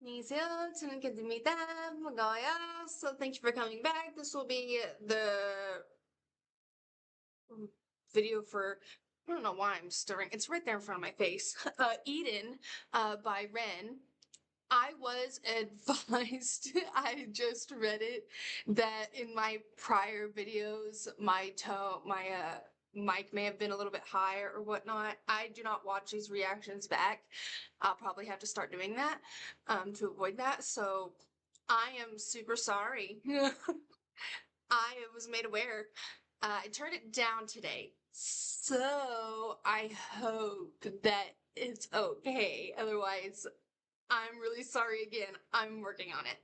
안녕하세요. 저는 캔디입니다. 반가워요. So thank you for coming back. This will be the video for, I don't know why I'm stirring. It's right there in front of my face. Eden by Ren. I was advised, I just read it, that in my prior videos, my mic may have been a little bit higher or whatnot. I do not watch these reactions back. I'll probably have to start doing that to avoid that. So I am super sorry. I was made aware. I turned it down today. So I hope that it's okay. Otherwise, I'm really sorry again. I'm working on it.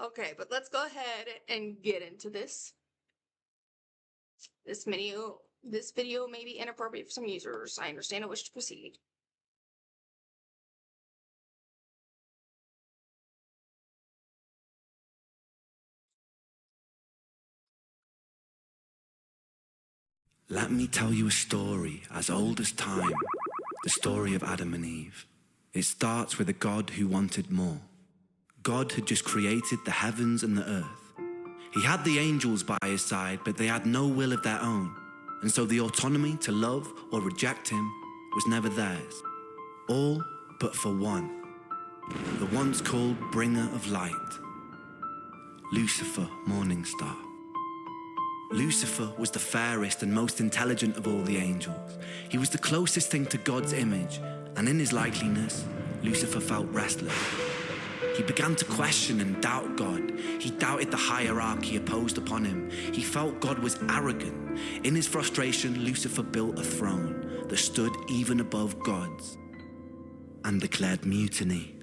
Okay, but let's go ahead and get into this. This video may be inappropriate for some users. I understand and wish to proceed. Let me tell you a story as old as time, the story of Adam and Eve. It starts with a God who wanted more. God had just created the heavens and the earth. He had the angels by his side, but they had no will of their own, and so the autonomy to love or reject him was never theirs. All but for one, the once called bringer of light, Lucifer, morning star. Lucifer was the fairest and most intelligent of all the angels. He was the closest thing to God's image, and in his likeliness, Lucifer felt restless. He began to question and doubt God. He doubted the hierarchy opposed upon him. He felt God was arrogant. In his frustration, Lucifer built a throne that stood even above God's and declared mutiny.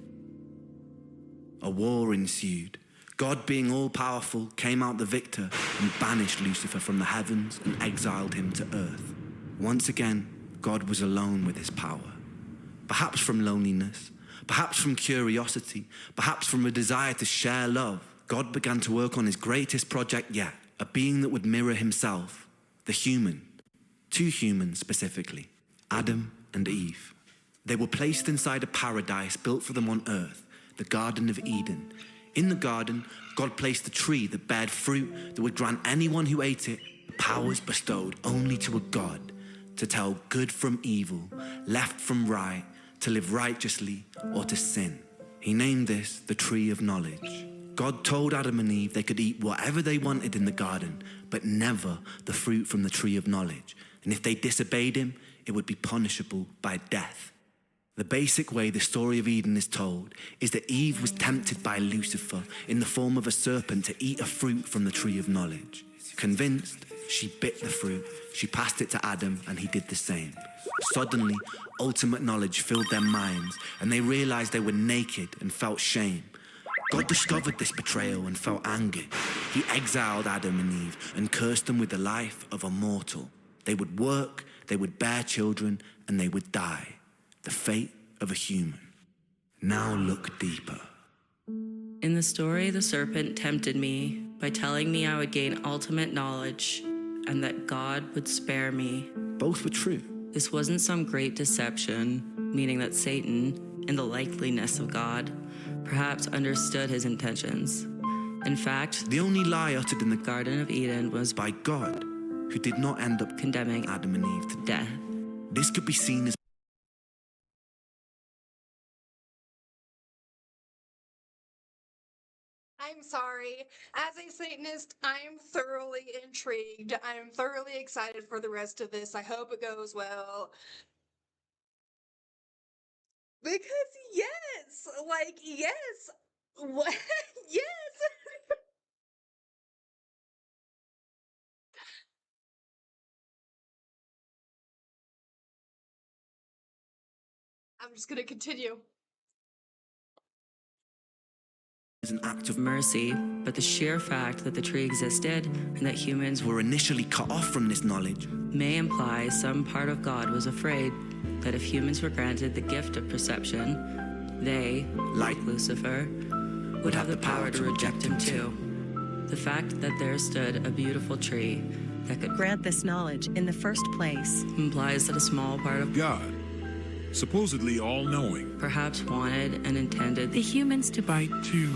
A war ensued. God, being all-powerful, came out the victor and banished Lucifer from the heavens and exiled him to earth. Once again, God was alone with his power. Perhaps from loneliness, perhaps from curiosity, perhaps from a desire to share love, God began to work on his greatest project yet, a being that would mirror himself, the human. Two humans specifically, Adam and Eve. They were placed inside a paradise built for them on earth, the Garden of Eden. In the garden, God placed a tree that bared fruit that would grant anyone who ate it powers bestowed only to a God, to tell good from evil, left from right, to live righteously or to sin. He named this the tree of knowledge. God told Adam and Eve they could eat whatever they wanted in the garden, but never the fruit from the tree of knowledge. And if they disobeyed him, it would be punishable by death. The basic way the story of Eden is told is that Eve was tempted by Lucifer in the form of a serpent to eat a fruit from the tree of knowledge. Convinced, she bit the fruit, she passed it to Adam, and he did the same. Suddenly, ultimate knowledge filled their minds, and they realized they were naked and felt shame. God discovered this betrayal and felt angered. He exiled Adam and Eve and cursed them with the life of a mortal. They would work, they would bear children, and they would die. The fate of a human. Now look deeper. In the story, the serpent tempted me by telling me I would gain ultimate knowledge and that God would spare me. Both were true. This wasn't some great deception, meaning that Satan, in the likeliness of God, perhaps understood his intentions. In fact, The only lie uttered in the Garden of Eden was by God, who did not end up condemning Adam and Eve to death. death. This could be seen as I'm sorry. As a Satanist, I am thoroughly intrigued. I am thoroughly excited for the rest of this. I hope it goes well. Because yes, yes. What? Yes. I'm just gonna continue. an act of Mercy, but the sheer fact that the tree existed and that humans were initially cut off from this knowledge may imply some part of God was afraid that if humans were granted the gift of perception, they, like Lucifer, would have the power to reject him too. The fact that there stood a beautiful tree that could grant this knowledge in the first place implies that a small part of God supposedly all-knowing, perhaps wanted and intended the humans to bite too.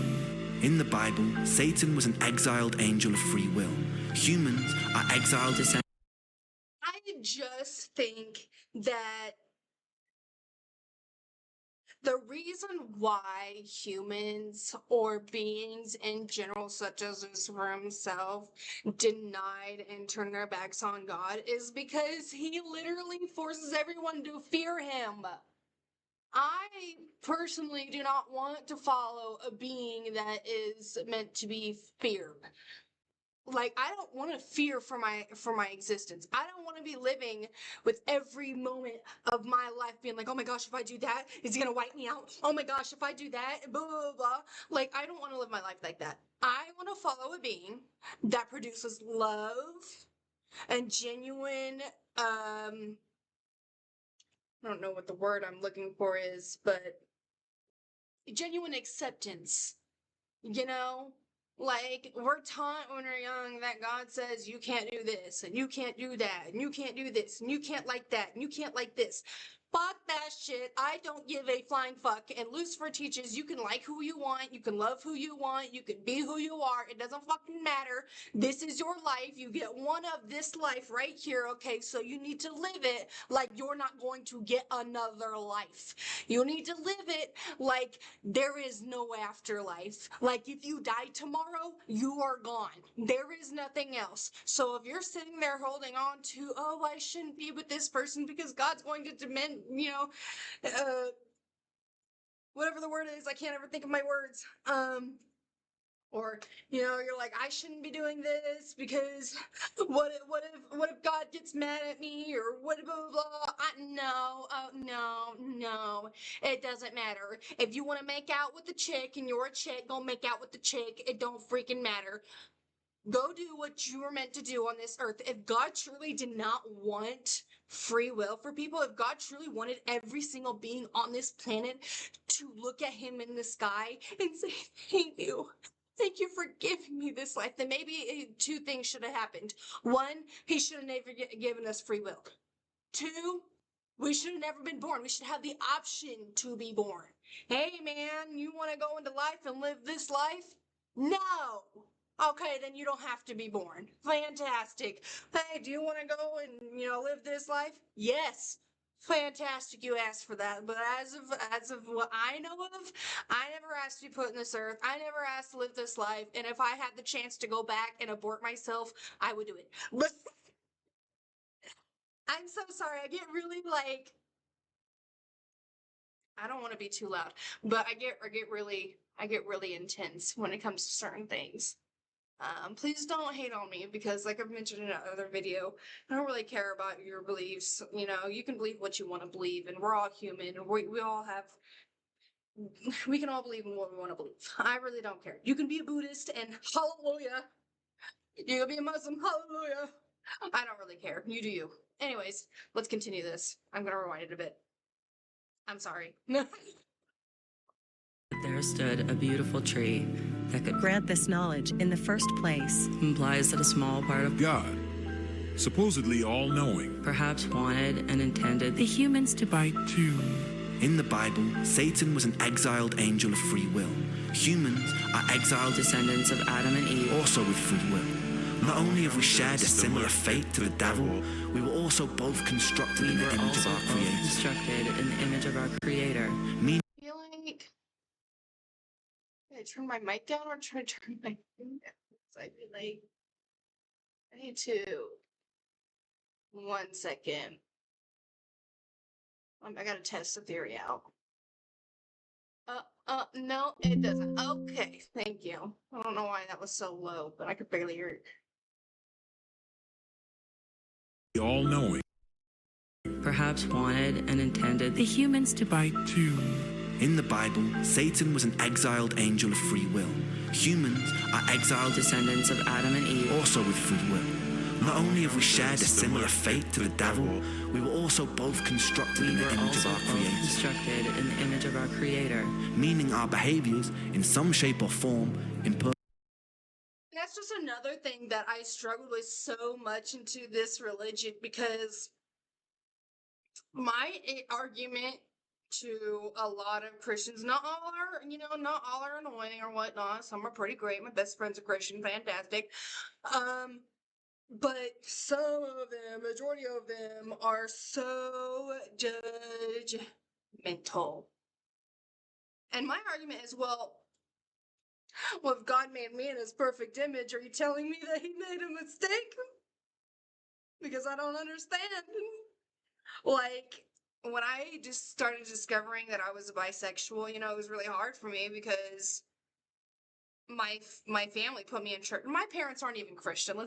In the Bible, Satan was an exiled angel of free will. Humans are exiled descendants. I just think that the reason why humans or beings in general, such as Lucifer himself, denied and turned their backs on God is because he literally forces everyone to fear him. I personally do not want to follow a being that is meant to be feared. Like, I don't want to fear for my existence. I don't want to be living with every moment of my life being like, oh my gosh, if I do that, is he gonna wipe me out? Oh my gosh, if I do that, blah blah blah. Like, I don't want to live my life like that. I want to follow a being that produces love and genuine I don't know what the word I'm looking for is, but genuine acceptance. You know, like, we're taught when we're young that God says you can't do this and you can't do that and you can't do this and you can't like that and you can't like this. Fuck that shit. I don't give a flying fuck. And Lucifer teaches you can like who you want, you can love who you want, you can be who you are. It doesn't fucking matter. This is your life. You get one of this life right here, okay? So you need to live it like you're not going to get another life. You need to live it like there is no afterlife. Like, if you die tomorrow, you are gone. There is nothing else. So if you're sitting there holding on to, oh, I shouldn't be with this person because God's going to demand, whatever the word is, I can't ever think of my words. Or, you're like, I shouldn't be doing this because what if God gets mad at me, or what blah blah blah. No, it doesn't matter. If you want to make out with the chick and you're a chick, go make out with the chick. It don't freaking matter. Go do what you were meant to do on this earth. If God truly did not want free will for people, if God truly wanted every single being on this planet to look at him in the sky and say, thank you. Thank you for giving me this life. Then maybe two things should have happened. One, he should have never given us free will. Two, we should have never been born. We should have the option to be born. Hey man, you want to go into life and live this life? No. Okay, then you don't have to be born. Fantastic. Hey, do you want to go and, live this life? Yes. Fantastic, you asked for that. But as of what I know of, I never asked to be put in this earth. I never asked to live this life. And if I had the chance to go back and abort myself, I would do it. But I'm so sorry. I get really I don't want to be too loud, but I get really intense when it comes to certain things. Please don't hate on me because, like I've mentioned in another video, I don't really care about your beliefs. You can believe what you want to believe, and we're all human, and we all have, we can all believe in what we want to believe. I really don't care. You can be a Buddhist and hallelujah. You can be a Muslim, hallelujah. I don't really care. You do you. Anyways, let's continue this. I'm gonna rewind it a bit. I'm sorry. there stood a beautiful tree that could Grant this knowledge in the first place. implies that a small part of God, supposedly all-knowing, perhaps wanted and intended The humans to bite too. In the Bible, Satan was an exiled angel of free will. Humans are exiled descendants of Adam and Eve. also with free will. Not only have we shared a similar fate to the devil, we were also both constructed We in the were image of also our both Creator. constructed in the image of our Creator. Meaning I feel like, did I turn my mic down or try to turn my thing down? 'Cause I feel like I need to. 1 second. I gotta test the theory out. No, it doesn't. Okay, thank you. I don't know why that was so low, but I could barely hear it. all-knowing, Perhaps wanted and intended The humans to bite too. in the Bible, Satan was an exiled angel of free will. Humans are exiled descendants of Adam and Eve. also with free will. Not only have we shared a similar fate to the devil, we were also both constructed We in the were image of also our both Creator. constructed in the image of our Creator. Meaning our behaviors, in some shape or form, That's just another thing that I struggled with so much into this religion because My argument to a lot of Christians, not all are, not all are annoying or whatnot. Some are pretty great. My best friend's a Christian, fantastic. Um, but some of them, majority of them, are so judgmental. And my argument is, well, if God made me in his perfect image, are you telling me that he made a mistake? Because I don't understand. Like, when I just started discovering that I was bisexual, it was really hard for me because my family put me in church. My parents aren't even Christian.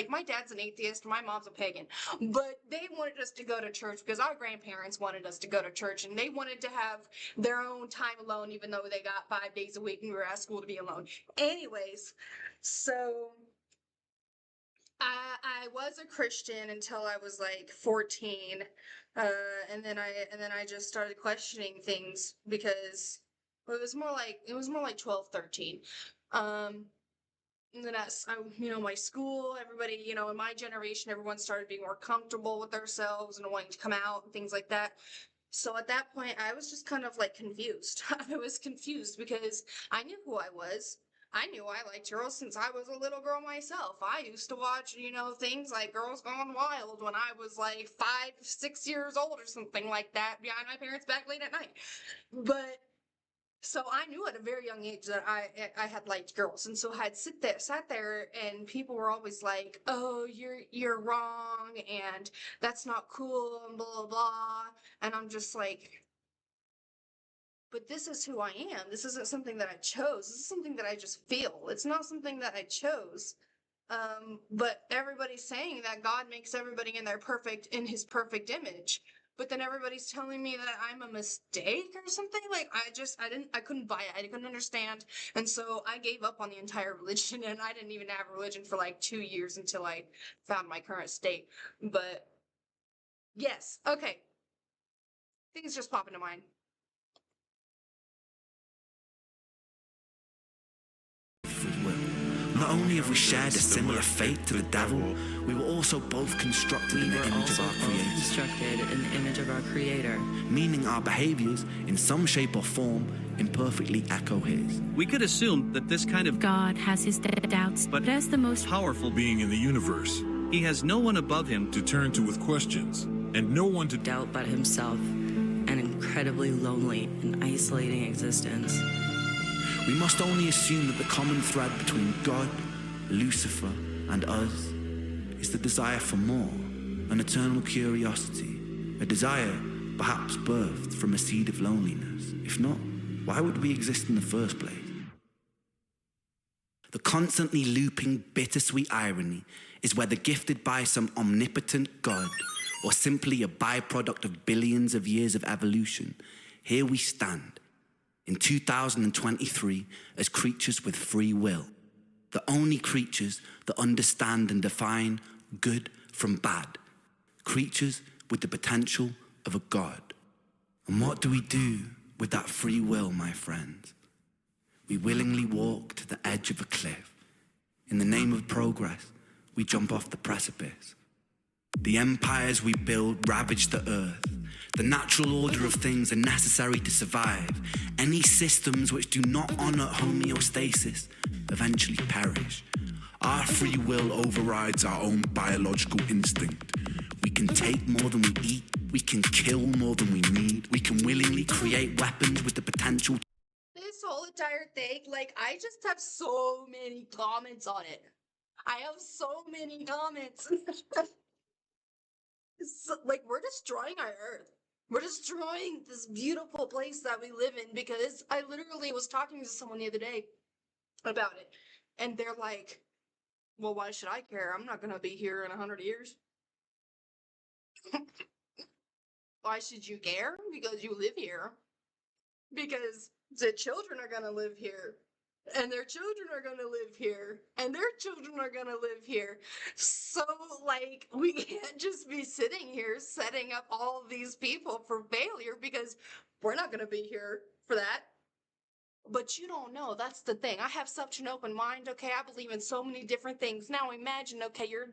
My dad's an atheist, my mom's a pagan. But they wanted us to go to church because our grandparents wanted us to go to church, and they wanted to have their own time alone, even though they got 5 days a week and we were at school to be alone. Anyways, so I was a Christian until I was like 14. And then I just started questioning things because it was more like 12, 13. And then my school, everybody, in my generation, everyone started being more comfortable with themselves and wanting to come out and things like that. So at that point, I was just kind of like confused. I was confused because I knew who I was. I knew I liked girls since I was a little girl myself. I used to watch, things like Girls Gone Wild when I was like 5, 6 years old or something like that behind my parents' back late at night. But so I knew at a very young age that I had liked girls, and so I'd sat there, and people were always like, "Oh, you're wrong, and that's not cool, and blah blah blah," and I'm just like, "But this is who I am. This isn't something that I chose. This is something that I just feel. It's not something that I chose." But everybody's saying that God makes everybody in his perfect image. But then everybody's telling me that I'm a mistake or something. Like, I couldn't buy it. I couldn't understand. And so I gave up on the entire religion, and I didn't even have religion for like 2 years until I found my current state. But yes, okay. Things just pop into mind. Free will. Not only have we shared a similar fate to the devil, we were also both constructed in We the were image of also our both Creator, constructed in the image of our Creator. meaning our behaviors, in some shape or form, imperfectly echo His. We could assume that this kind of God has his doubts, but as the most powerful Being in the universe he has no one above him to turn to with questions, and no one to Doubt but himself, an incredibly lonely and isolating existence. We must only assume that the common thread between God, Lucifer, and us is the desire for more, an eternal curiosity, a desire perhaps birthed from a seed of loneliness. If not, why would we exist in the first place? The constantly looping bittersweet irony is whether gifted by some omnipotent God or simply a byproduct of billions of years of evolution, here we stand in 2023 as creatures with free will, the only creatures that understand and define good from bad, creatures with the potential of a God. And what do we do with that free will, my friends? We willingly walk to the edge of a cliff. In the name of progress, we jump off the precipice. The empires we build ravage the earth. The natural order of things are necessary to survive. Any systems which do not honor homeostasis eventually perish. Our free will overrides our own biological instinct. We can take more than we eat. We can kill more than we need. We can willingly create weapons with the potential. This whole entire thing, I just have so many comments on it. I have so many comments. We're destroying our Earth. We're destroying this beautiful place that we live in because I literally was talking to someone the other day about it. And they're like, well, why should I care? I'm not going to be here in 100 years. Why should you care? Because you live here. Because the children are going to live here. And their children are going to live here. And their children are going to live here. So, we can't just be sitting here setting up all of these people for failure because we're not going to be here for that. But you don't know. That's the thing. I have such an open mind. Okay, I believe in so many different things. Now imagine, okay, you're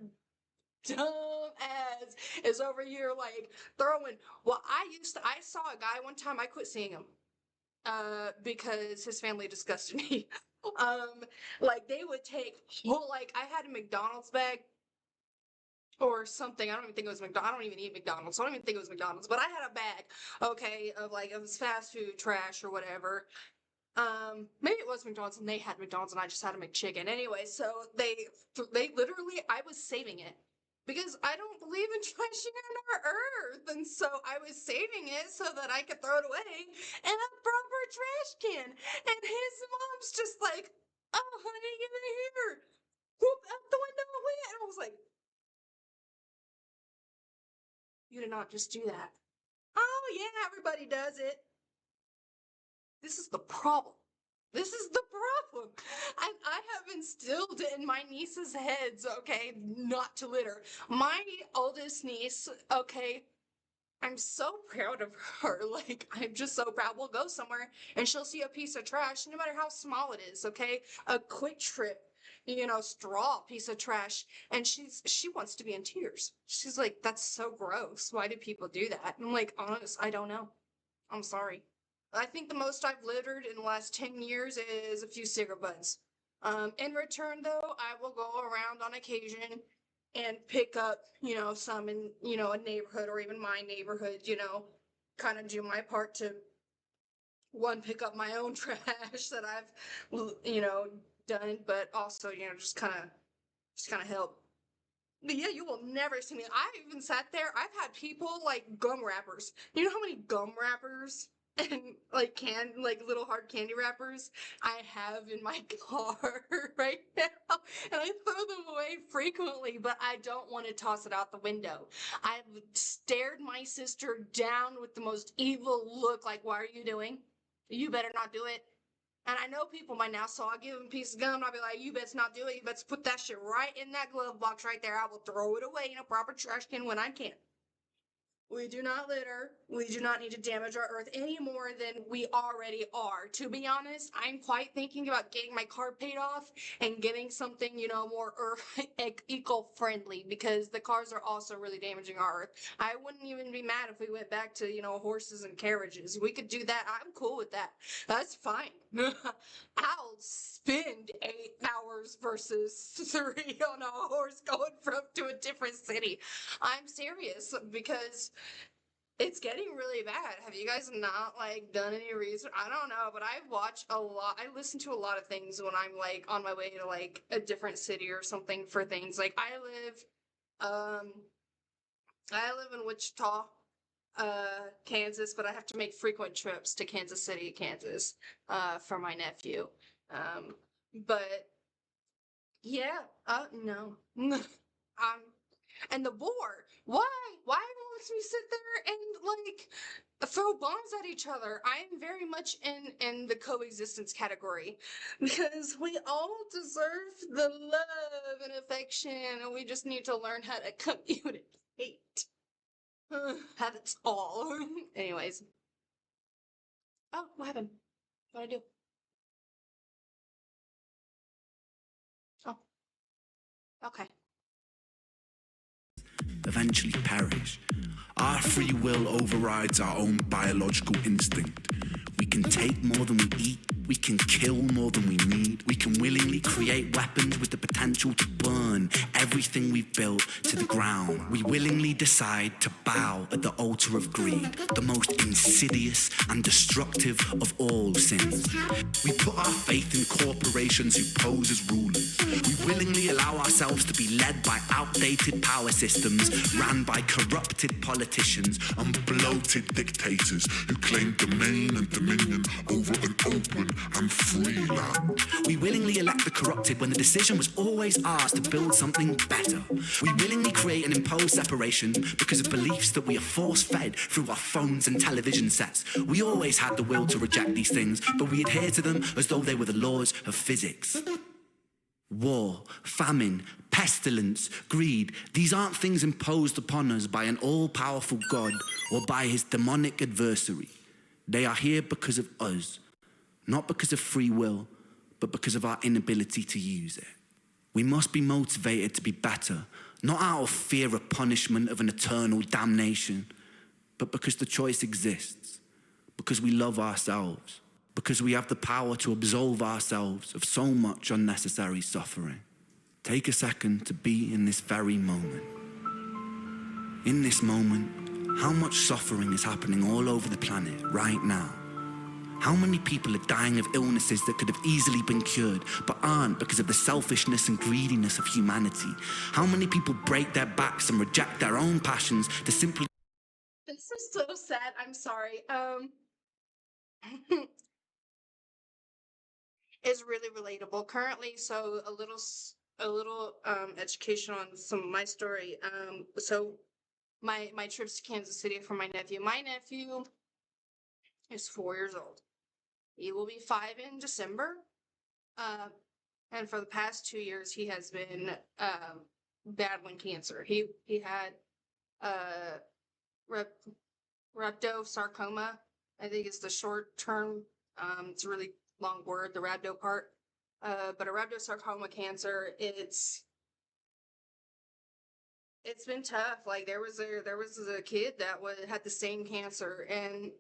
dumb ads is over here like throwing. Well, I saw a guy one time, I quit seeing him because his family disgusted me. Like they would take whole, like I had a McDonald's bag or something. I don't even think it was McDonald's. I don't even eat McDonald's. So I don't even think it was McDonald's, but I had a bag, okay, of like it was fast food trash or whatever. Maybe it was McDonald's and they had McDonald's and I just had a McChicken. Anyway, so they literally, I was saving it because I don't believe in trashing on our earth, and so I was saving it so that I could throw it away in a proper trash can. And his mom's just like, "Oh, honey, get in here!" Whoop, out the window it went, and I was like, "You did not just do that." Oh yeah, everybody does it. This is the problem. This is the problem. I have instilled in my niece's heads, okay, not to litter. My oldest niece, okay, I'm so proud of her. Like, I'm just so proud. We'll go somewhere and she'll see a piece of trash, no matter how small it is, okay? A Quick Trip, straw piece of trash. And she wants to be in tears. She's like, that's so gross. Why do people do that? And I'm like, honest, I don't know. I'm sorry. I think the most I've littered in the last 10 years is a few cigarette butts. In return, though, I will go around on occasion and pick up, some in, a neighborhood or even my neighborhood, kind of do my part to, one, pick up my own trash that I've, done, but also, just kind of help. But yeah, you will never see me. I even sat there. I've had people like gum wrappers. You know how many gum wrappers and like little hard candy wrappers I have in my car right now? And I throw them away frequently, but I don't want to toss it out the window. I've stared my sister down with the most evil look, like, "Why are you doing? You better not do it." And I know people by now, so I'll give them a piece of gum and I'll be like, "You best not do it. You best put that shit right in that glove box right there. I will throw it away in a proper trash can when I can." We do not litter. We do not need to damage our earth any more than we already are. To be honest, I'm quite thinking about getting my car paid off and getting something, more eco-friendly, because the cars are also really damaging our earth. I wouldn't even be mad if we went back to, horses and carriages. We could do that. I'm cool with that. That's fine. I'll spend 8 hours versus 3 on a horse going from to a different city. I'm serious, because it's getting really bad. Have you guys not done any research? I don't know, but I watch a lot. I listen to a lot of things when I'm on my way to a different city or something for things. Like I live in Wichita, Kansas, but I have to make frequent trips to Kansas City, Kansas, for my nephew. But yeah, no. And the war. Why? Why won't we sit there and throw bombs at each other? I am very much in the coexistence category, because we all deserve the love and affection, and we just need to learn how to communicate. That's all. Anyways. Oh, what happened? What'd I do? Oh. Okay. Eventually perish. Our free will overrides our own biological instinct. We can take more than we eat. We can kill more than we need. We can willingly create weapons with the potential to burn everything we've built to the ground. We willingly decide to bow at the altar of greed, the most insidious and destructive of all sins. We put our faith in corporations who pose as rulers. We willingly allow ourselves to be led by outdated power systems ran by corrupted politicians and bloated dictators who claim domain and dominion over an open and free land. We willingly elect the corrupted when the decision was always ours to build something better. We willingly create and impose separation because of beliefs that we are force-fed through our phones and television sets. We always had the will to reject these things, but we adhere to them as though they were the laws of physics. War, famine, pestilence, greed, these aren't things imposed upon us by an all-powerful God or by his demonic adversary. They are here because of us, not because of free will, but because of our inability to use it. We must be motivated to be better, not out of fear of punishment of an eternal damnation, but because the choice exists, because we love ourselves, because we have the power to absolve ourselves of so much unnecessary suffering. Take a second to be in this very moment. In this moment, how much suffering is happening all over the planet right now? How many people are dying of illnesses that could have easily been cured, but aren't because of the selfishness and greediness of humanity? How many people break their backs and reject their own passions to simply... This is so sad. I'm sorry. It's really relatable. Currently, so a little education on some of my story. So my trips to Kansas City for my nephew. My nephew is 4 years old. He will be 5 in December. And for the past 2 years, he has been battling cancer. He had rhabdosarcoma. I think it's the short term. It's a really long word, the rhabdo part. But a rhabdosarcoma cancer, it's been tough. Like there was a kid that had the same cancer and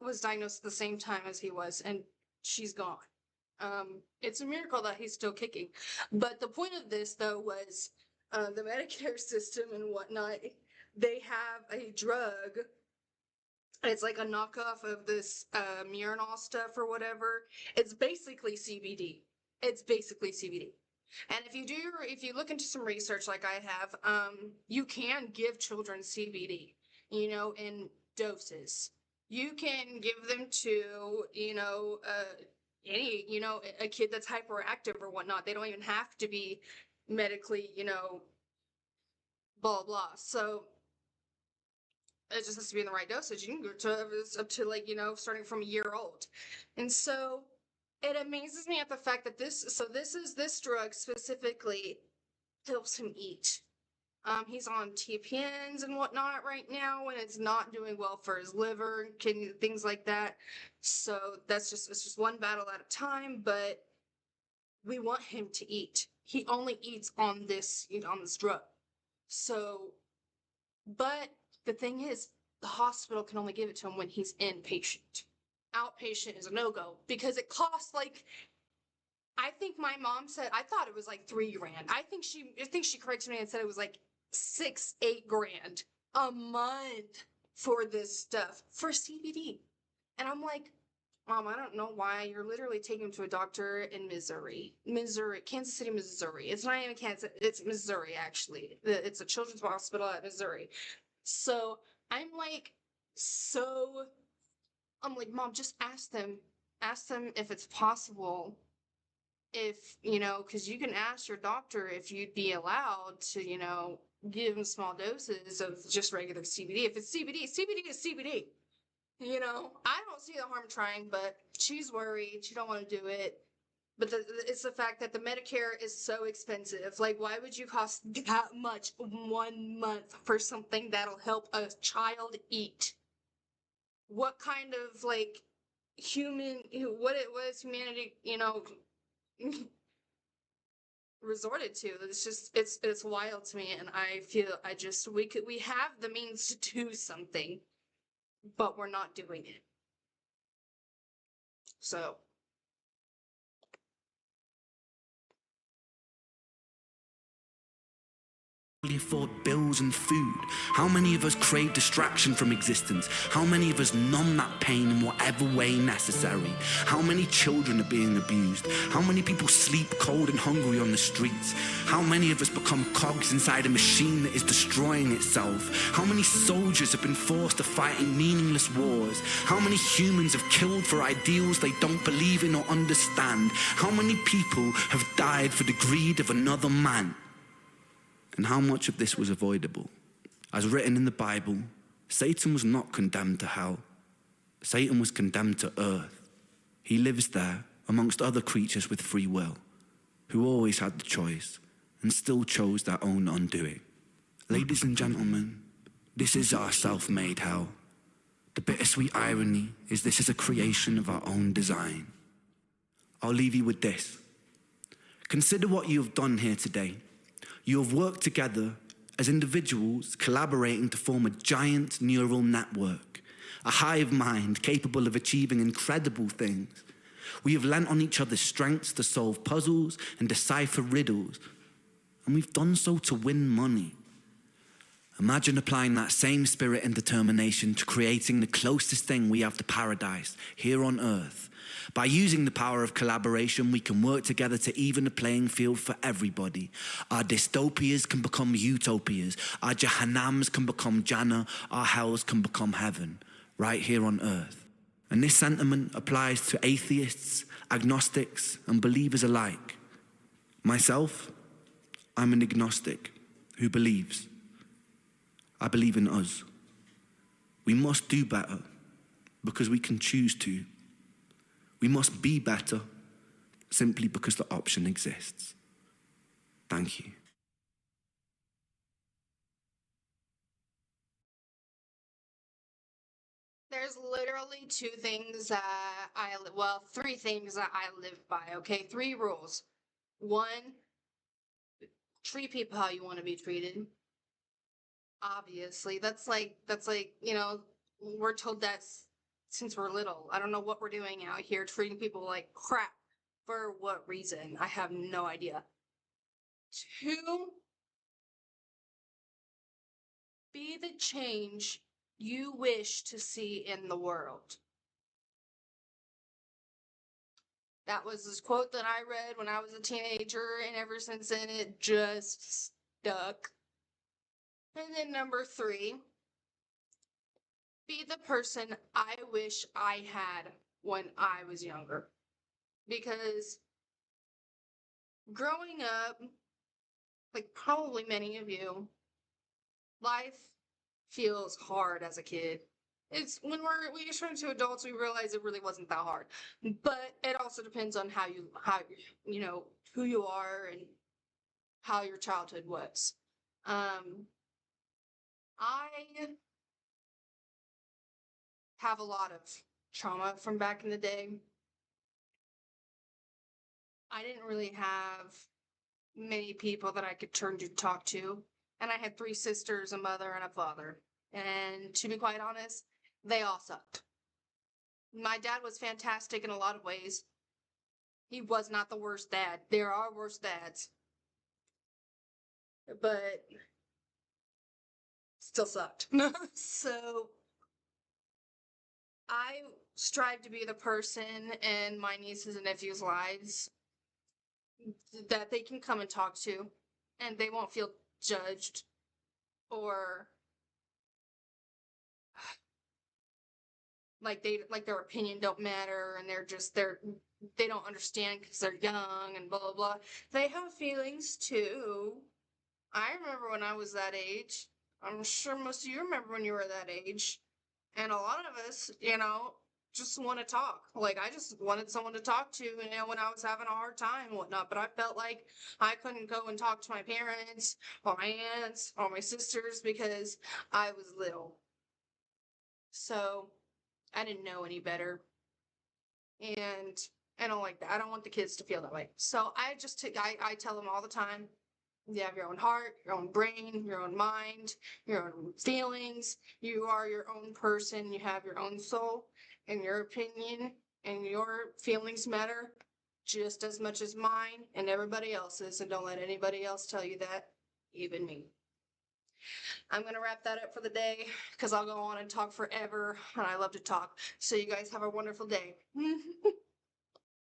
was diagnosed at the same time as he was, and she's gone. It's a miracle that he's still kicking. But the point of this, though, was the Medicare system and whatnot. They have a drug. It's like a knockoff of this Miranol stuff or whatever. It's basically CBD. It's basically CBD. And if you look into some research like I have, you can give children CBD, in doses. You can give them to, a kid that's hyperactive or whatnot. They don't even have to be medically, blah, blah. So it just has to be in the right dosage. You can go to up to starting from a year old. And so it amazes me at the fact that this drug specifically helps him eat. He's on TPNs and whatnot right now, and it's not doing well for his liver and kidney, things like that. So it's just one battle at a time, but we want him to eat. He only eats on this drug. So, but the thing is, the hospital can only give it to him when he's inpatient. Outpatient is a no-go because it costs I think my mom said, I thought it was like $3 grand. I think she corrected me and said it was like $6-8 grand a month for this stuff for CBD. And I'm like, Mom, I don't know why you're literally taking him to a doctor in Missouri, Kansas City, Missouri. It's not even Kansas, it's Missouri actually. It's a children's hospital at Missouri. So I'm like, Mom, just ask them if it's possible, if, because you can ask your doctor if you'd be allowed to, give them small doses of just regular CBD. If it's CBD is CBD. I don't see the harm trying, but she's worried. She don't want to do it. But it's the fact that the Medicare is so expensive. Like, why would you cost that much 1 month for something that'll help a child eat? What kind of what it was humanity, resorted to? It's just it's wild to me, and I feel we have the means to do something, but we're not doing it. So afford bills and food? How many of us crave distraction from existence? How many of us numb that pain in whatever way necessary? How many children are being abused? How many people sleep cold and hungry on the streets? How many of us become cogs inside a machine that is destroying itself? How many soldiers have been forced to fight in meaningless wars? How many humans have killed for ideals they don't believe in or understand? How many people have died for the greed of another man? And how much of this was avoidable? As written in the Bible, Satan was not condemned to hell. Satan was condemned to earth. He lives there amongst other creatures with free will, who always had the choice and still chose their own undoing. Ladies and gentlemen, this is our self-made hell. The bittersweet irony is this is a creation of our own design. I'll leave you with this. Consider what you have done here today. You have worked together as individuals collaborating to form a giant neural network, a hive mind capable of achieving incredible things. We have lent on each other's strengths to solve puzzles and decipher riddles, and we've done so to win money. Imagine applying that same spirit and determination to creating the closest thing we have to paradise here on Earth. By using the power of collaboration, we can work together to even the playing field for everybody. Our dystopias can become utopias. Our Jahannams can become Jannah. Our hells can become heaven, right here on Earth. And this sentiment applies to atheists, agnostics, and believers alike. Myself, I'm an agnostic who believes. I believe in us. We must do better because we can choose to. We must be better simply because the option exists. Thank you. There's literally three things that I live by, okay? 3 rules. 1, treat people how you want to be treated. Obviously, that's like, we're told that since we're little. I don't know what we're doing out here, treating people like crap. For what reason? I have no idea. 2, be the change you wish to see in the world. That was this quote that I read when I was a teenager, and ever since then it just stuck. And then number 3, be the person I wish I had when I was younger. Because growing up, like probably many of you, life feels hard as a kid. It's when we get turned into adults, we realize it really wasn't that hard. But it also depends on how who you are and how your childhood was. I have a lot of trauma from back in the day. I didn't really have many people that I could turn to talk to. And I had 3 sisters, a mother, and a father. And to be quite honest, they all sucked. My dad was fantastic in a lot of ways. He was not the worst dad. There are worse dads. But still sucked. So I strive to be the person in my nieces and nephews' lives that they can come and talk to, and they won't feel judged or like their opinion don't matter, and they don't understand because they're young and blah blah blah. They have feelings too. I remember when I was that age. I'm sure most of you remember when you were that age. And a lot of us, just want to talk. Like, I just wanted someone to talk to, when I was having a hard time and whatnot. But I felt like I couldn't go and talk to my parents or my aunts or my sisters because I was little. So I didn't know any better. And I don't like that. I don't want the kids to feel that way. So I tell them all the time, you have your own heart, your own brain, your own mind, your own feelings. You are your own person. You have your own soul, and your opinion and your feelings matter just as much as mine and everybody else's. And don't let anybody else tell you that, even me. I'm going to wrap that up for the day because I'll go on and talk forever, and I love to talk. So you guys have a wonderful day.